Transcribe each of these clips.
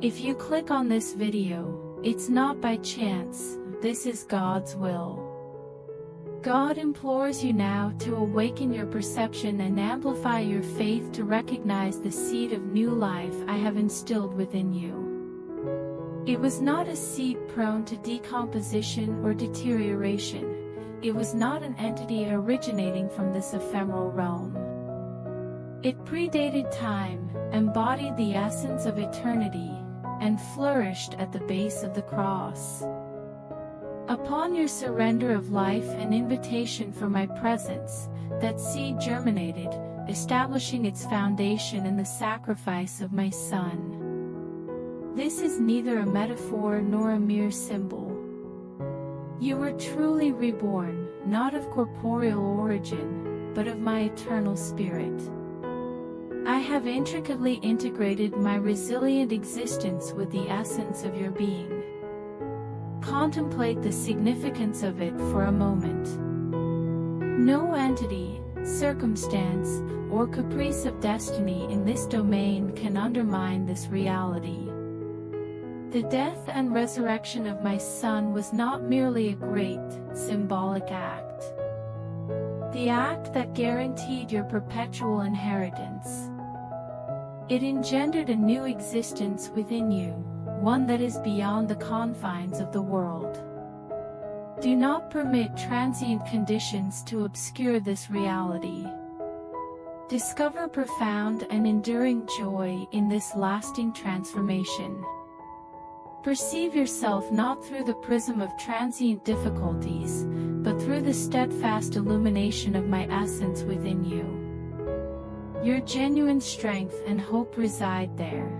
If you click on this video, it's not by chance, this is God's will. God implores you now to awaken your perception and amplify your faith to recognize the seed of new life I have instilled within you. It was not a seed prone to decomposition or deterioration. It was not an entity originating from this ephemeral realm. It predated time, embodied the essence of eternity, and flourished at the base of the cross. Upon your surrender of life and invitation for my presence, that seed germinated, establishing its foundation in the sacrifice of my Son. This is neither a metaphor nor a mere symbol. You were truly reborn, not of corporeal origin, but of my eternal spirit. I have intricately integrated my resilient existence with the essence of your being. Contemplate the significance of it for a moment. No entity, circumstance, or caprice of destiny in this domain can undermine this reality. The death and resurrection of my Son was not merely a great, symbolic act. The act that guaranteed your perpetual inheritance. It engendered a new existence within you, one that is beyond the confines of the world. Do not permit transient conditions to obscure this reality. Discover profound and enduring joy in this lasting transformation. Perceive yourself not through the prism of transient difficulties, but through the steadfast illumination of my essence within you. Your genuine strength and hope reside there.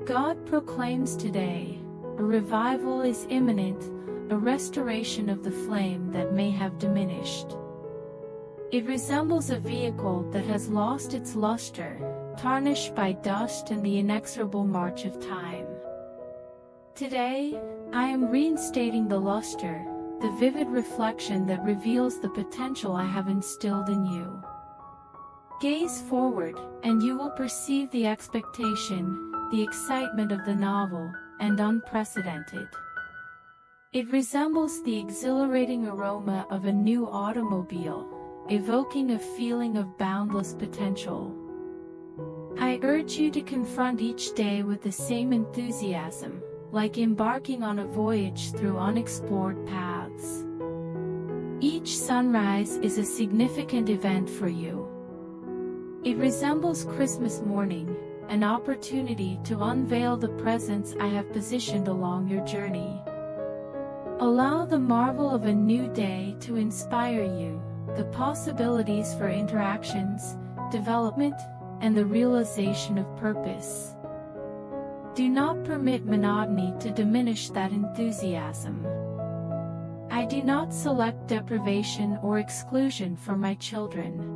God proclaims today, a revival is imminent, a restoration of the flame that may have diminished. It resembles a vehicle that has lost its luster, tarnished by dust and the inexorable march of time. Today, I am reinstating the luster, the vivid reflection that reveals the potential I have instilled in you. Gaze forward, and you will perceive the expectation, the excitement of the novel, and unprecedented. It resembles the exhilarating aroma of a new automobile, evoking a feeling of boundless potential. I urge you to confront each day with the same enthusiasm, like embarking on a voyage through unexplored paths. Each sunrise is a significant event for you. It resembles Christmas morning, an opportunity to unveil the presents I have positioned along your journey. Allow the marvel of a new day to inspire you, the possibilities for interactions, development, and the realization of purpose. Do not permit monotony to diminish that enthusiasm. I do not select deprivation or exclusion for my children.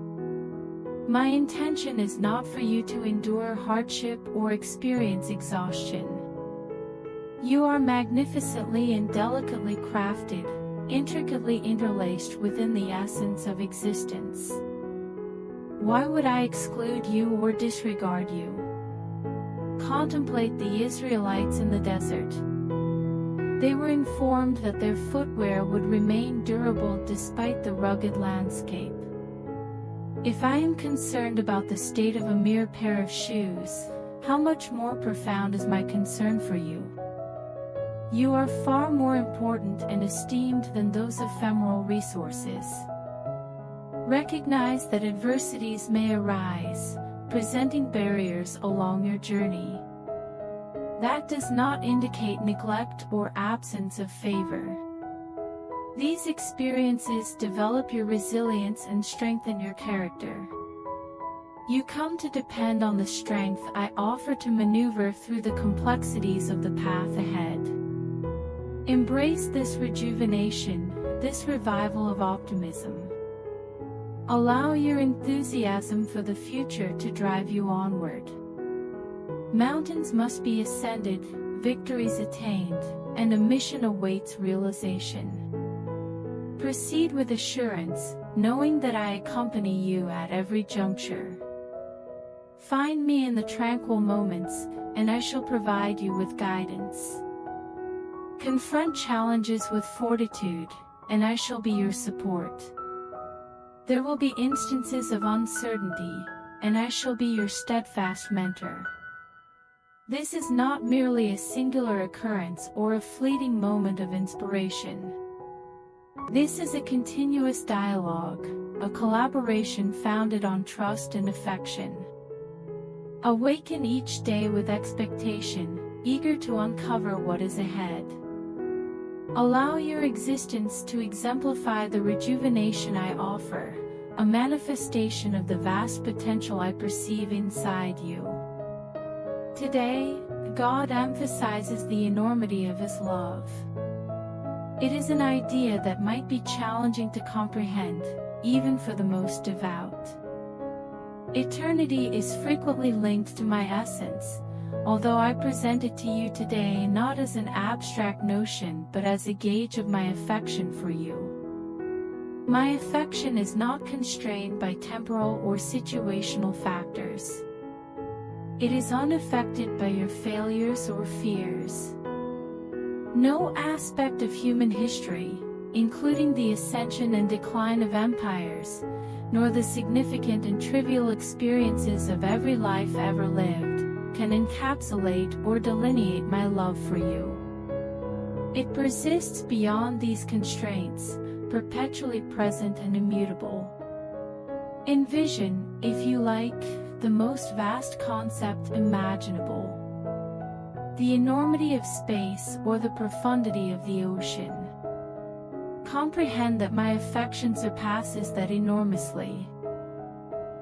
My intention is not for you to endure hardship or experience exhaustion. You are magnificently and delicately crafted, intricately interlaced within the essence of existence. Why would I exclude you or disregard you? Contemplate the Israelites in the desert. They were informed that their footwear would remain durable despite the rugged landscape. If I am concerned about the state of a mere pair of shoes, how much more profound is my concern for you? You are far more important and esteemed than those ephemeral resources. Recognize that adversities may arise, presenting barriers along your journey. That does not indicate neglect or absence of favor. These experiences develop your resilience and strengthen your character. You come to depend on the strength I offer to maneuver through the complexities of the path ahead. Embrace this rejuvenation, this revival of optimism. Allow your enthusiasm for the future to drive you onward. Mountains must be ascended, victories attained, and a mission awaits realization. Proceed with assurance, knowing that I accompany you at every juncture. Find me in the tranquil moments, and I shall provide you with guidance. Confront challenges with fortitude, and I shall be your support. There will be instances of uncertainty, and I shall be your steadfast mentor. This is not merely a singular occurrence or a fleeting moment of inspiration. This is a continuous dialogue, a collaboration founded on trust and affection. Awaken each day with expectation, eager to uncover what is ahead. Allow your existence to exemplify the rejuvenation I offer, a manifestation of the vast potential I perceive inside you. Today, God emphasizes the enormity of His love. It is an idea that might be challenging to comprehend, even for the most devout. Eternity is frequently linked to my essence, although I present it to you today not as an abstract notion but as a gauge of my affection for you. My affection is not constrained by temporal or situational factors. It is unaffected by your failures or fears. No aspect of human history, including the ascension and decline of empires, nor the significant and trivial experiences of every life ever lived, can encapsulate or delineate my love for you. It persists beyond these constraints, perpetually present and immutable. Envision, if you like, the most vast concept imaginable. The enormity of space or the profundity of the ocean. Comprehend that my affection surpasses that enormously.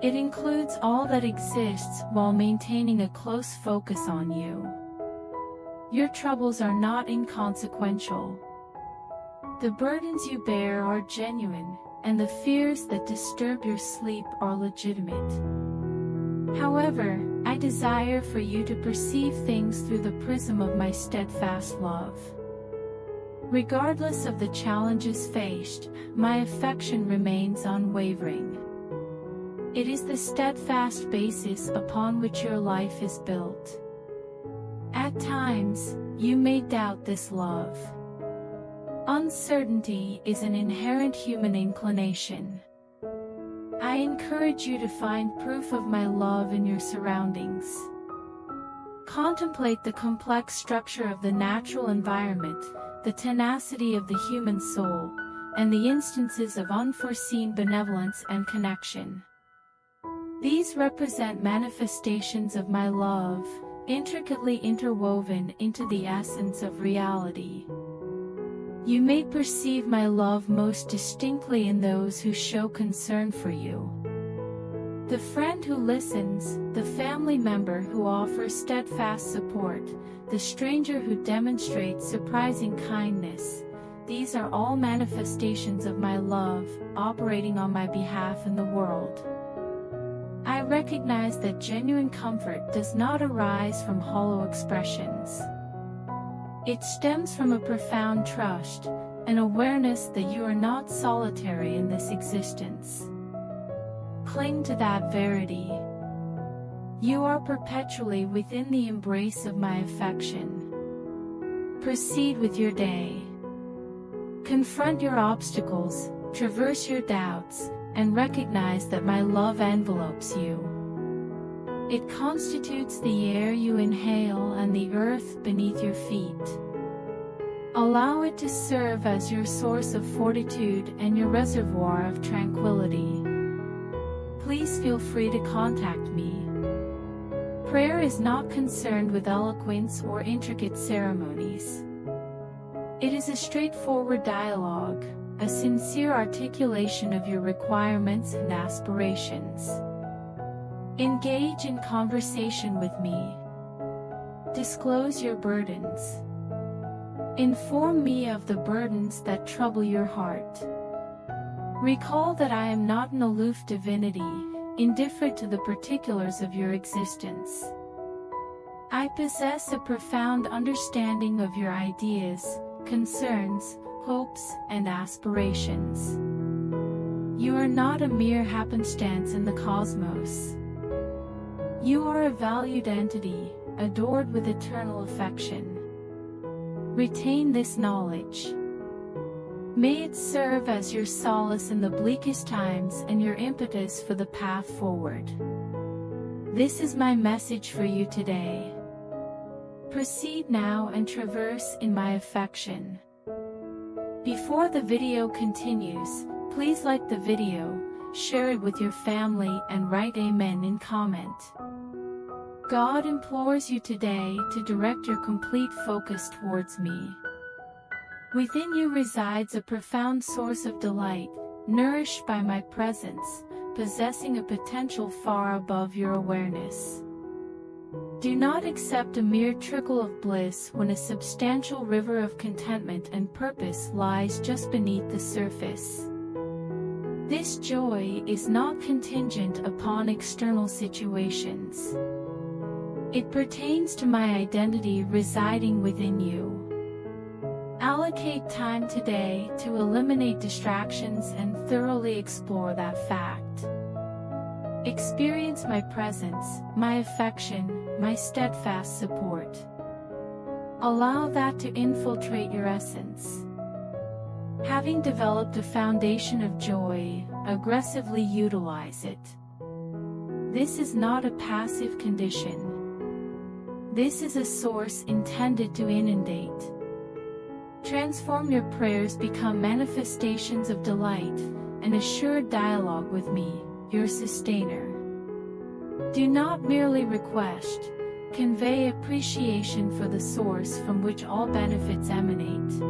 It includes all that exists while maintaining a close focus on you. Your troubles are not inconsequential. The burdens you bear are genuine, and the fears that disturb your sleep are legitimate. However, I desire for you to perceive things through the prism of my steadfast love. Regardless of the challenges faced, my affection remains unwavering. It is the steadfast basis upon which your life is built. At times, you may doubt this love. Uncertainty is an inherent human inclination. I encourage you to find proof of my love in your surroundings. Contemplate the complex structure of the natural environment, the tenacity of the human soul, and the instances of unforeseen benevolence and connection. These represent manifestations of my love, intricately interwoven into the essence of reality. You may perceive my love most distinctly in those who show concern for you. The friend who listens, the family member who offers steadfast support, the stranger who demonstrates surprising kindness. These are all manifestations of my love, operating on my behalf in the world. I recognize that genuine comfort does not arise from hollow expressions. It stems from a profound trust, an awareness that you are not solitary in this existence. Cling to that verity. You are perpetually within the embrace of my affection. Proceed with your day. Confront your obstacles, traverse your doubts, and recognize that my love envelopes you. It constitutes the air you inhale and the earth beneath your feet. Allow it to serve as your source of fortitude and your reservoir of tranquility. Please feel free to contact me. Prayer is not concerned with eloquence or intricate ceremonies. It is a straightforward dialogue, a sincere articulation of your requirements and aspirations. Engage in conversation with me. Disclose your burdens. Inform me of the burdens that trouble your heart. Recall that I am not an aloof divinity, indifferent to the particulars of your existence. I possess a profound understanding of your ideas, concerns, hopes, and aspirations. You are not a mere happenstance in the cosmos. You are a valued entity, adored with eternal affection. Retain this knowledge. May it serve as your solace in the bleakest times and your impetus for the path forward. This is my message for you today. Proceed now and traverse in my affection. Before the video continues, please like the video, share it with your family and write Amen in comment. God implores you today to direct your complete focus towards me. Within you resides a profound source of delight, nourished by my presence, possessing a potential far above your awareness. Do not accept a mere trickle of bliss when a substantial river of contentment and purpose lies just beneath the surface. This joy is not contingent upon external situations. It pertains to my identity residing within you. Allocate time today to eliminate distractions and thoroughly explore that fact. Experience my presence, my affection, my steadfast support. Allow that to infiltrate your essence. Having developed a foundation of joy, aggressively utilize it. This is not a passive condition. This is a source intended to inundate. Transform your prayers become manifestations of delight, an assured dialogue with me, your sustainer. Do not merely request, convey appreciation for the source from which all benefits emanate.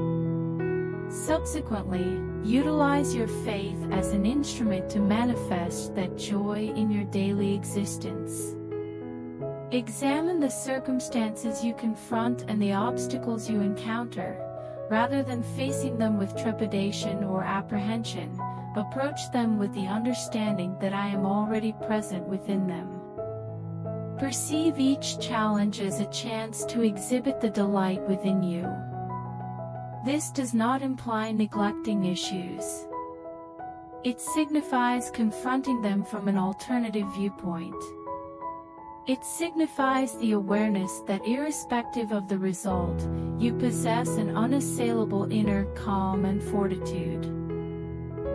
Subsequently, utilize your faith as an instrument to manifest that joy in your daily existence. Examine the circumstances you confront and the obstacles you encounter. Rather than facing them with trepidation or apprehension, approach them with the understanding that I am already present within them. Perceive each challenge as a chance to exhibit the delight within you. This does not imply neglecting issues. It signifies confronting them from an alternative viewpoint. It signifies the awareness that irrespective of the result, you possess an unassailable inner calm and fortitude.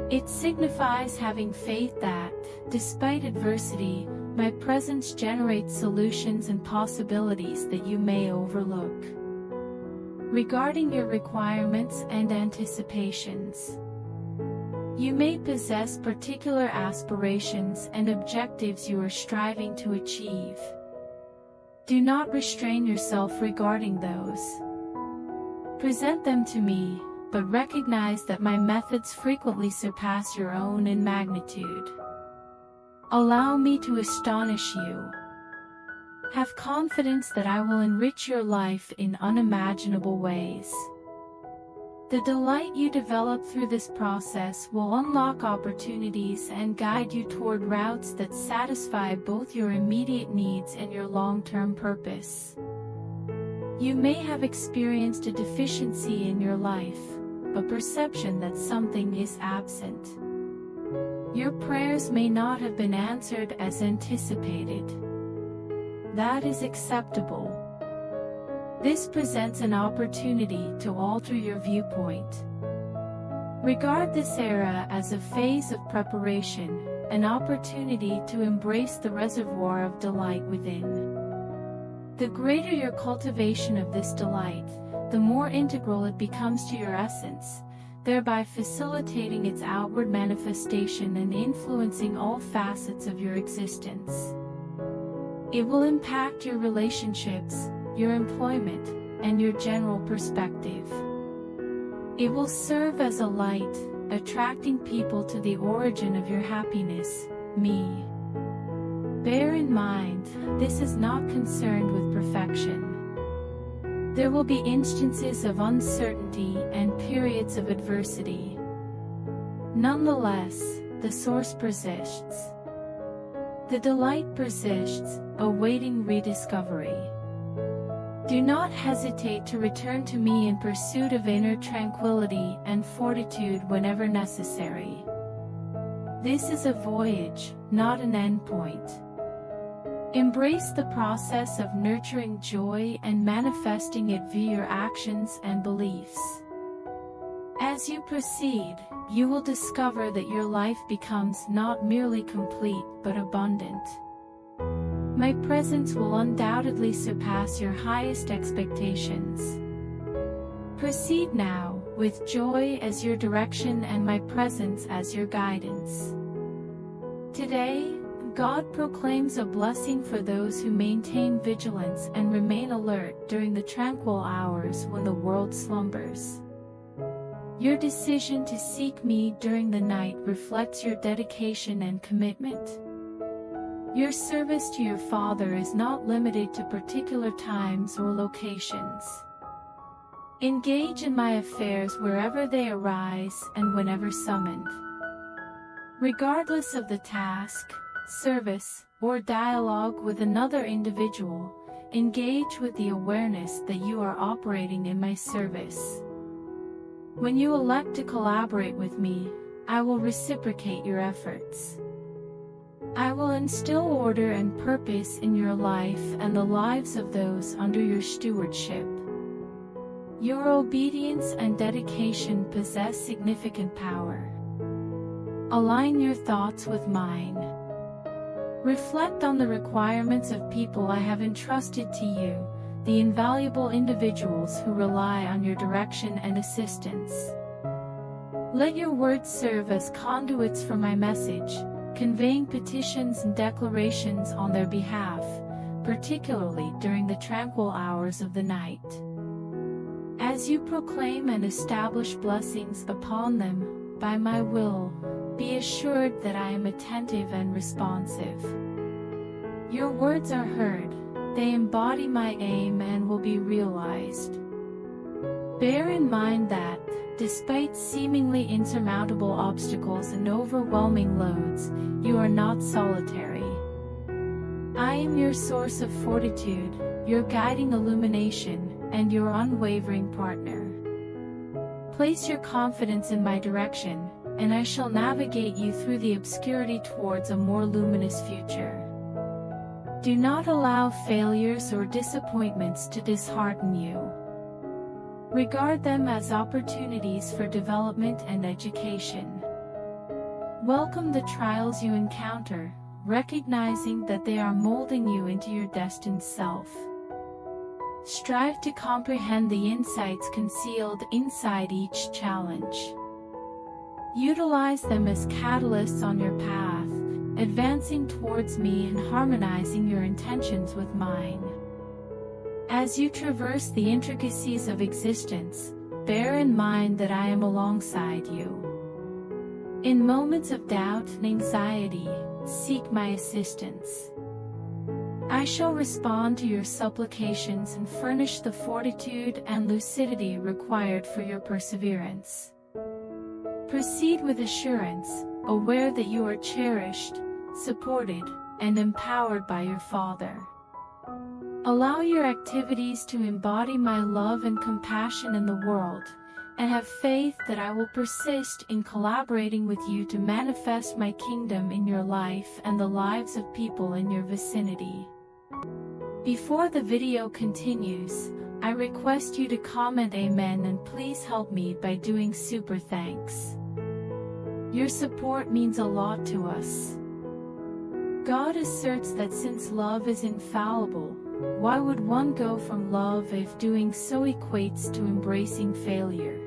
It signifies having faith that, despite adversity, my presence generates solutions and possibilities that you may overlook. Regarding your requirements and anticipations, you may possess particular aspirations and objectives you are striving to achieve. Do not restrain yourself regarding those. Present them to me, but recognize that my methods frequently surpass your own in magnitude. Allow me to astonish you. Have confidence that I will enrich your life in unimaginable ways. The delight you develop through this process will unlock opportunities and guide you toward routes that satisfy both your immediate needs and your long-term purpose. You may have experienced a deficiency in your life, a perception that something is absent. Your prayers may not have been answered as anticipated. That is acceptable. This presents an opportunity to alter your viewpoint. Regard this era as a phase of preparation, an opportunity to embrace the reservoir of delight within. The greater your cultivation of this delight, the more integral it becomes to your essence, thereby facilitating its outward manifestation and influencing all facets of your existence. It will impact your relationships, your employment, and your general perspective. It will serve as a light, attracting people to the origin of your happiness, me. Bear in mind, this is not concerned with perfection. There will be instances of uncertainty and periods of adversity. Nonetheless, the source persists. The delight persists, awaiting rediscovery. Do not hesitate to return to me in pursuit of inner tranquility and fortitude whenever necessary. This is a voyage, not an endpoint. Embrace the process of nurturing joy and manifesting it via your actions and beliefs. As you proceed, you will discover that your life becomes not merely complete but abundant. My presence will undoubtedly surpass your highest expectations. Proceed now, with joy as your direction and my presence as your guidance. Today, God proclaims a blessing for those who maintain vigilance and remain alert during the tranquil hours when the world slumbers. Your decision to seek me during the night reflects your dedication and commitment. Your service to your Father is not limited to particular times or locations. Engage in my affairs wherever they arise and whenever summoned. Regardless of the task, service, or dialogue with another individual, engage with the awareness that you are operating in my service. When you elect to collaborate with me, I will reciprocate your efforts. I will instill order and purpose in your life and the lives of those under your stewardship. Your obedience and dedication possess significant power. Align your thoughts with mine. Reflect on the requirements of people I have entrusted to you, the invaluable individuals who rely on your direction and assistance. Let your words serve as conduits for my message, conveying petitions and declarations on their behalf, particularly during the tranquil hours of the night. As you proclaim and establish blessings upon them, by my will, be assured that I am attentive and responsive. Your words are heard, they embody my aim and will be realized. Bear in mind that, despite seemingly insurmountable obstacles and overwhelming loads, you are not solitary. I am your source of fortitude, your guiding illumination, and your unwavering partner. Place your confidence in my direction, and I shall navigate you through the obscurity towards a more luminous future. Do not allow failures or disappointments to dishearten you. Regard them as opportunities for development and education. Welcome the trials you encounter, recognizing that they are molding you into your destined self. Strive to comprehend the insights concealed inside each challenge. Utilize them as catalysts on your path, advancing towards me and harmonizing your intentions with mine. As you traverse the intricacies of existence, bear in mind that I am alongside you. In moments of doubt and anxiety, seek my assistance. I shall respond to your supplications and furnish the fortitude and lucidity required for your perseverance. Proceed with assurance, aware that you are cherished, supported, and empowered by your Father. Allow your activities to embody my love and compassion in the world, and have faith that I will persist in collaborating with you to manifest my kingdom in your life and the lives of people in your vicinity. Before the video continues, I request you to comment Amen and please help me by doing super thanks. Your support means a lot to us. God asserts that since love is infallible, why would one go from love if doing so equates to embracing failure?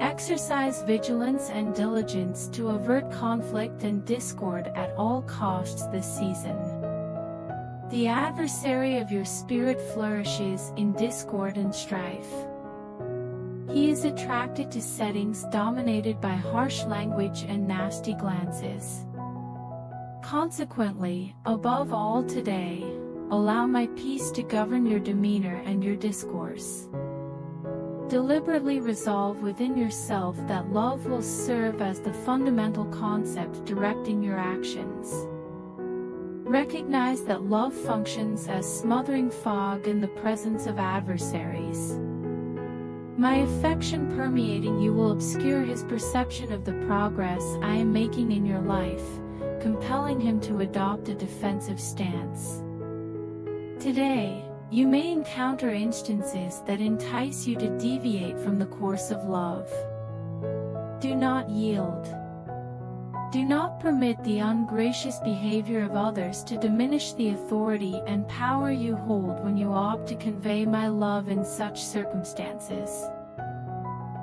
Exercise vigilance and diligence to avert conflict and discord at all costs this season. The adversary of your spirit flourishes in discord and strife. He is attracted to settings dominated by harsh language and nasty glances. Consequently, above all today, allow my peace to govern your demeanor and your discourse. Deliberately resolve within yourself that love will serve as the fundamental concept directing your actions. Recognize that love functions as smothering fog in the presence of adversaries. My affection permeating you will obscure his perception of the progress I am making in your life, compelling him to adopt a defensive stance. Today, you may encounter instances that entice you to deviate from the course of love. Do not yield. Do not permit the ungracious behavior of others to diminish the authority and power you hold when you opt to convey my love in such circumstances.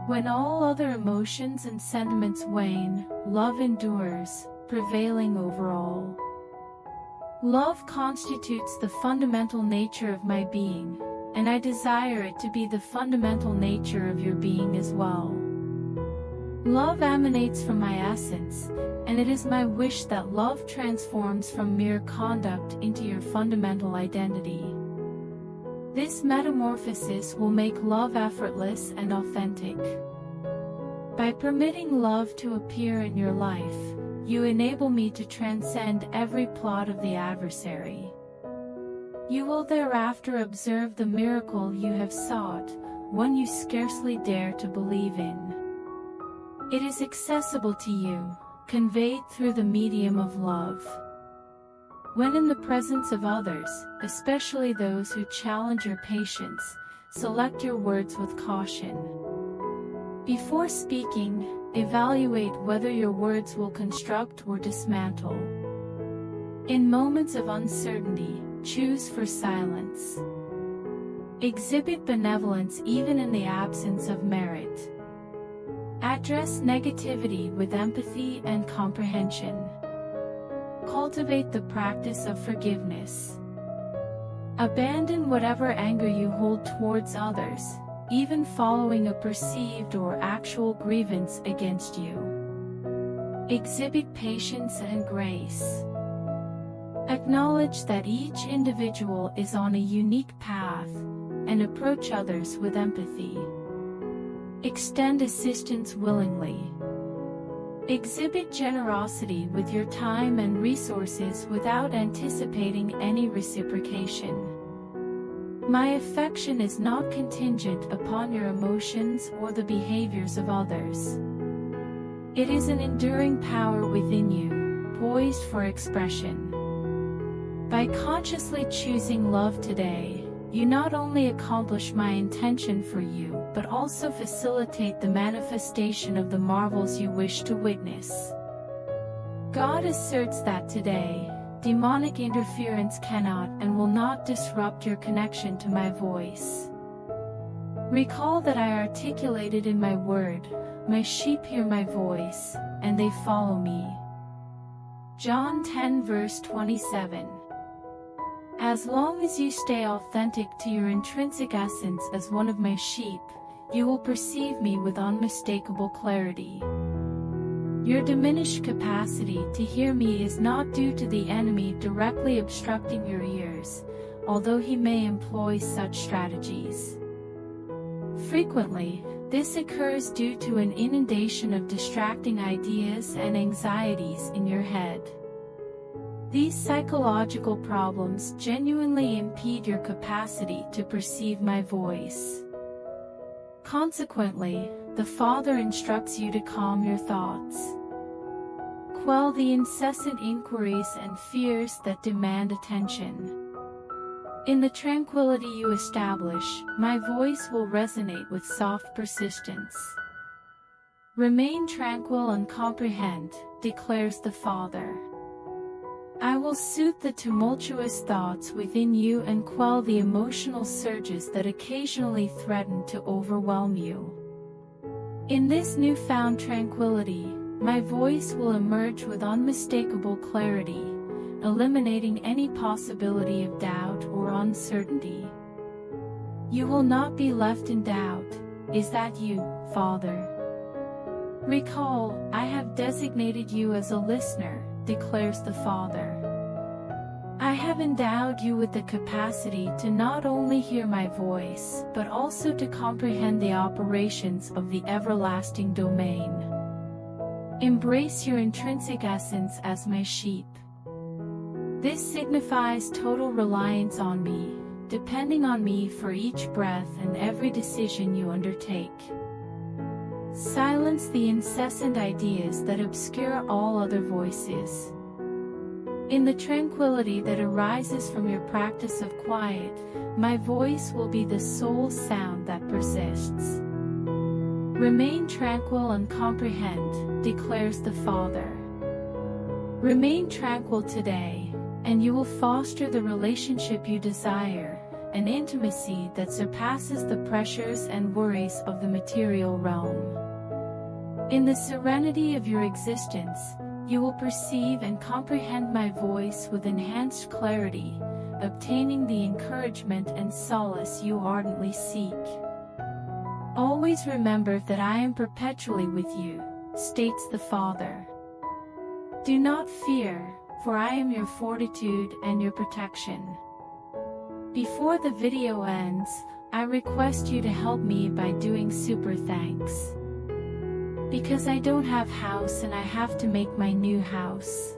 When all other emotions and sentiments wane, love endures, prevailing over all. Love constitutes the fundamental nature of my being, and I desire it to be the fundamental nature of your being as well. Love emanates from my essence, and it is my wish that love transforms from mere conduct into your fundamental identity. This metamorphosis will make love effortless and authentic. By permitting love to appear in your life, you enable me to transcend every plot of the adversary. You will thereafter observe the miracle you have sought, one you scarcely dare to believe in. It is accessible to you, conveyed through the medium of love. When in the presence of others, especially those who challenge your patience, select your words with caution. Before speaking, evaluate whether your words will construct or dismantle. In moments of uncertainty, choose for silence. Exhibit benevolence even in the absence of merit. Address negativity with empathy and comprehension. Cultivate the practice of forgiveness. Abandon whatever anger you hold towards others, even following a perceived or actual grievance against you. Exhibit patience and grace. Acknowledge that each individual is on a unique path, and approach others with empathy. Extend assistance willingly. Exhibit generosity with your time and resources without anticipating any reciprocation. My affection is not contingent upon your emotions or the behaviors of others. It is an enduring power within you, poised for expression. By consciously choosing love today, you not only accomplish my intention for you, but also facilitate the manifestation of the marvels you wish to witness. God asserts that today, demonic interference cannot and will not disrupt your connection to my voice. Recall that I articulated in my word, my sheep hear my voice, and they follow me. John 10 verse 27. As long as you stay authentic to your intrinsic essence as one of my sheep, you will perceive me with unmistakable clarity. Your diminished capacity to hear me is not due to the enemy directly obstructing your ears, although he may employ such strategies. Frequently, this occurs due to an inundation of distracting ideas and anxieties in your head. These psychological problems genuinely impede your capacity to perceive my voice. Consequently, the Father instructs you to calm your thoughts. Quell the incessant inquiries and fears that demand attention. In the tranquility you establish, my voice will resonate with soft persistence. Remain tranquil and comprehend, declares the Father. I will soothe the tumultuous thoughts within you and quell the emotional surges that occasionally threaten to overwhelm you. In this newfound tranquility, my voice will emerge with unmistakable clarity, eliminating any possibility of doubt or uncertainty. You will not be left in doubt. Is that you, Father? Recall, I have designated you as a listener, declares the Father. I have endowed you with the capacity to not only hear my voice, but also to comprehend the operations of the everlasting domain. Embrace your intrinsic essence as my sheep. This signifies total reliance on me, depending on me for each breath and every decision you undertake. Silence the incessant ideas that obscure all other voices. In the tranquility that arises from your practice of quiet, my voice will be the sole sound that persists. Remain tranquil and comprehend, declares the Father. Remain tranquil today, and you will foster the relationship you desire, an intimacy that surpasses the pressures and worries of the material realm. In the serenity of your existence, you will perceive and comprehend my voice with enhanced clarity, obtaining the encouragement and solace you ardently seek. Always remember that I am perpetually with you, states the Father. Do not fear, for I am your fortitude and your protection. Before the video ends, I request you to help me by doing super thanks. Because I don't have house and I have to make my new house.